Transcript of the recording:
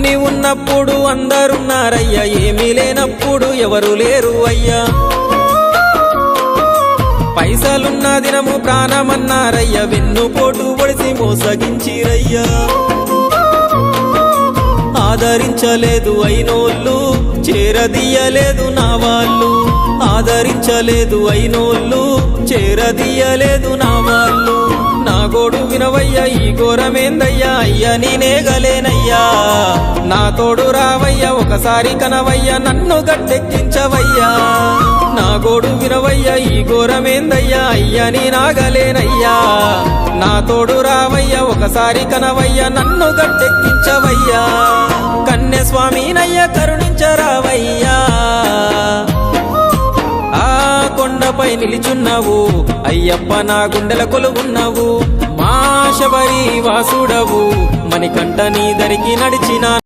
అన్ని ఉన్నప్పుడు అందరున్నారయ్యా, ఏమీ లేనప్పుడు ఎవరు లేరు అయ్యా. పైసలున్న దినము ప్రాణమన్నారయ్యా, వెన్నుపోటు పొడిసి మోసగించిరయ్యా. ఆదరించలేదు అయినోళ్ళు, చేరదీయలేదు నా వాళ్ళు. ఆదరించలేదు అయినోళ్ళు, చేరదీయలేదు నా వాళ్ళు. నా గోడు వినవయ్యా, ఈ ఘోరమేందయ్యా, అయ్యా నేనేగలేనయ్యా. నా తోడు రావయ్యా, ఒకసారి కనవయ్యా, నన్ను గట్టెక్కించవయ్యా. నా గోడు వినవయ్యా, ఈ ఘోరమేందయ్యా, అయ్యా నేనాగలేనయ్యా. నా తోడు రావయ్యా, ఒకసారి కనవయ్యా, నన్ను గట్టెక్కించవయ్యా. కన్య స్వామినయ్యా, కరుణించరావయ్యా. ఆ కొండపై నిలిచున్నావు అయ్యప్ప, నా గుండెల కొలువున్నావు. మా శబరి వాసుడవు, మణికంఠ నీ దరికి నడిచిన